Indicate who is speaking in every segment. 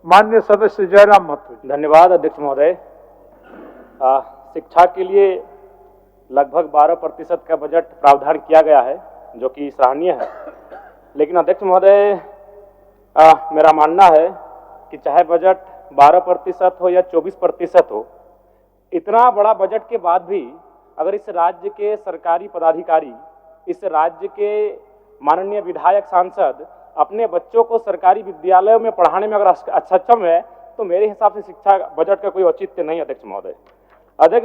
Speaker 1: माननीय सदस्य जयराम महतो जी।
Speaker 2: धन्यवाद अध्यक्ष महोदय। शिक्षा के लिए लगभग 12% का बजट प्रावधान किया गया है, जो कि सराहनीय है। लेकिन अध्यक्ष महोदय, मेरा मानना है कि चाहे बजट 12% हो या 24% हो, इतना बड़ा बजट के बाद भी अगर इस राज्य के सरकारी पदाधिकारी, इस राज्य के माननीय विधायक, सांसद अपने बच्चों को सरकारी विद्यालयों में पढ़ाने में अगर सक्षम है, तो मेरे हिसाब से शिक्षा बजट का कोई औचित्य नहीं। अध्यक्ष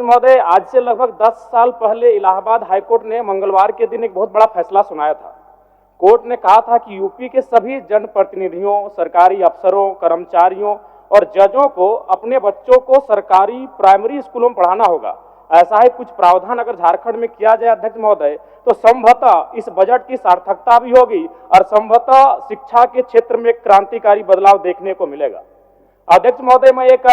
Speaker 2: महोदय, आज से लगभग 10 साल पहले इलाहाबाद हाईकोर्ट ने मंगलवार के दिन एक बहुत बड़ा फैसला सुनाया था। कोर्ट ने कहा था कि यूपी के सभी जनप्रतिनिधियों, सरकारी अफसरों, कर्मचारियों और जजों को अपने बच्चों को सरकारी प्राइमरी स्कूलों में पढ़ाना होगा। ऐसा ही कुछ प्रावधान अगर झारखंड में किया जाए अध्यक्ष महोदय, तो संभवतः इस बजट की सार्थकता भी होगी और संभवतः शिक्षा के क्षेत्र में क्रांतिकारी बदलाव देखने को मिलेगा। अध्यक्ष महोदय, मैं एक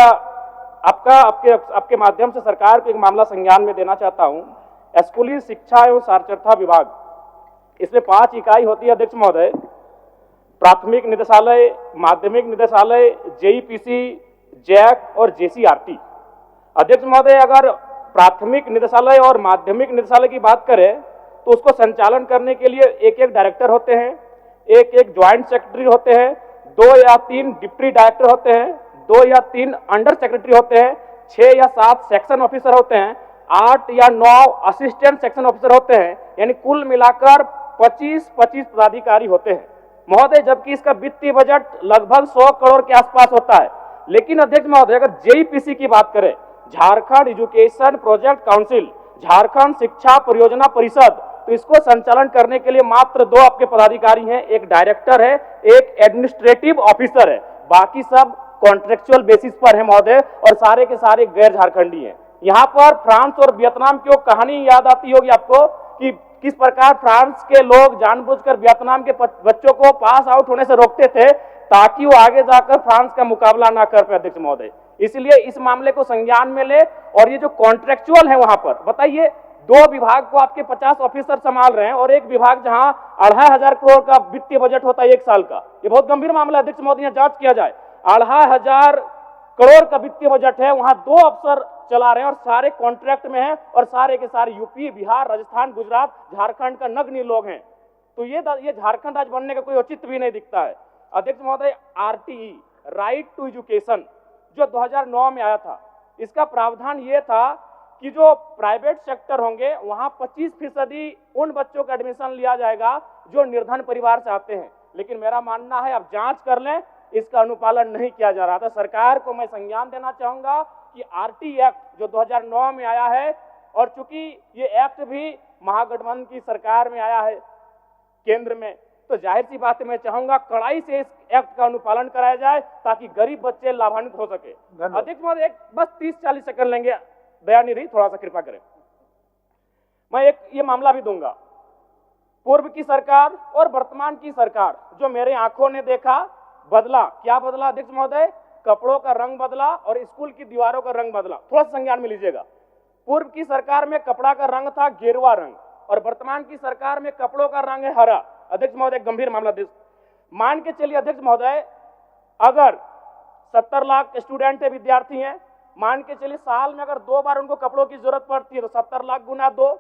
Speaker 2: आपके माध्यम से सरकार को एक मामला संज्ञान में देना चाहता हूं। स्कूली शिक्षा एवं साक्षरता विभाग, इसमें 5 इकाई होती है अध्यक्ष महोदय। प्राथमिक निदेशालय, माध्यमिक निदेशालय, जेईपीसी, जैक और जेसीआरटी। अध्यक्ष महोदय, अगर प्राथमिक निदेशालय और माध्यमिक निदेशालय की बात करें तो उसको संचालन करने के लिए एक डायरेक्टर होते हैं, एक ज्वाइंट सेक्रेटरी होते हैं, 2 या 3 डिप्टी डायरेक्टर होते हैं, 2 या 3 अंडर सेक्रेटरी होते हैं, 6 या 7 सेक्शन ऑफिसर होते हैं, 8 या 9 असिस्टेंट सेक्शन ऑफिसर होते हैं। यानी कुल मिलाकर 25 पदाधिकारी होते हैं महोदय, जबकि इसका वित्तीय बजट लगभग 100 करोड़ के आसपास होता है। लेकिन अध्यक्ष महोदय, अगर जेईपीसी की बात करें, Jharkhand education project council, Jharkhand शिक्षा परियोजना परिषद, तो इसको संचालन करने के लिए मात्र 2 आपके पदाधिकारी हैं, एक डायरेक्टर है, एक एडमिनिस्ट्रेटिव ऑफिसर है। बाकी सब कॉन्ट्रेक्चुअल बेसिस पर है महोदय, और सारे के सारे गैर झारखंडी हैं। यहाँ पर फ्रांस और वियतनाम की कहानी याद आती होगी आपको कि किस प्रकार फ्रांस के लोग जानबूझकर वियतनाम के बच्चों को पास आउट होने से रोकते थे ताकि वो आगे जाकर फ्रांस का मुकाबला ना कर पाए अध्यक्ष महोदय। इसलिए इस मामले को संज्ञान में ले, और ये जो कॉन्ट्रेक्चुअल है वहां पर बताइए, 2 विभाग को आपके 50 ऑफिसर संभाल रहे हैं और एक विभाग जहां 2500 करोड़ का वित्तीय बजट होता है 1 साल का। ये बहुत गंभीर मामला है अध्यक्ष महोदय, जांच किया जाए। 2500 करोड़ का वित्तीय बजट है, वहां 2 अफसर चला रहे हैं और सारे कॉन्ट्रैक्ट में हैं, और सारे के सारे यूपी, बिहार, राजस्थान, गुजरात, झारखंड का नगण्य लोग हैं। तो ये झारखंड राज्य बनने का कोई औचित्य भी नहीं दिखता है अध्यक्ष महोदय। आरटीई, राइट टू एजुकेशन, जो 2009 में आया था, इसका प्रावधान ये था कि जो प्राइवेट सेक्टर होंगे वहां 25% उन बच्चों का एडमिशन लिया जाएगा जो निर्धन परिवार से आते हैं। लेकिन मेरा मानना है, आप जांच कर लें, इसका अनुपालन नहीं किया जा रहा था। सरकार को मैं संज्ञान देना चाहूंगा कि आरटी एक्ट जो 2009 में आया है, और चूंकि ये एक्ट भी महागठबंधन की सरकार में आया है केंद्र में, तो जाहिर सी बात है मैं चाहूंगा कड़ाई से इस एक्ट का अनुपालन कराया जाए ताकि गरीब बच्चे लाभान्वित हो सके। अध्यक्ष महोदय, बस 30-40 सेकंड लेंगे, दयानिधि थोड़ा सा कृपा करें। मैं ये मामला भी दूंगा। पूर्व की सरकार और वर्तमान की सरकार, जो मेरे आंखों ने देखा, बदला क्या बदला अध्यक्ष महोदय? कपड़ों का रंग बदला और स्कूल की दीवारों का रंग बदला। थोड़ा सा संज्ञान में लीजिएगा। पूर्व की सरकार में कपड़ा का रंग था गेरुआ रंग, और वर्तमान की सरकार में कपड़ों का रंग है हरा। अध्यक्ष महोदय, गंभीर मामला मान के चलिए अध्यक्ष महोदय, अगर 70 लाख स्टूडेंट है, विद्यार्थी हैं, मान के चलिए साल में अगर 2 बार उनको कपड़ों की जरूरत पड़ती है तो 70 लाख गुना 2,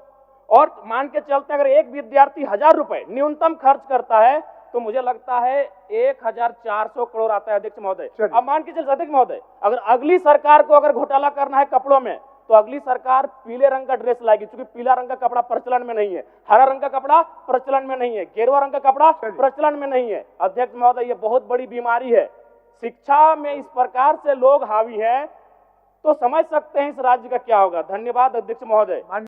Speaker 2: और मान के चलते अगर एक विद्यार्थी 1000 रुपए न्यूनतम खर्च करता है तो मुझे लगता है 1400 करोड़ आता है अध्यक्ष महोदय। अब मान के चलिए अध्यक्ष महोदय, अगर अगली सरकार को अगर घोटाला करना है कपड़ों में, तो अगली सरकार पीले रंग का ड्रेस लाएगी, क्योंकि पीला रंग का कपड़ा प्रचलन में नहीं है, हरा रंग का कपड़ा प्रचलन में नहीं है, गेरुआ रंग का कपड़ा प्रचलन में नहीं है। अध्यक्ष महोदय, ये बहुत बड़ी बीमारी है। शिक्षा में इस प्रकार से लोग हावी हैं तो समझ सकते हैं इस राज्य का क्या होगा। धन्यवाद अध्यक्ष महोदय।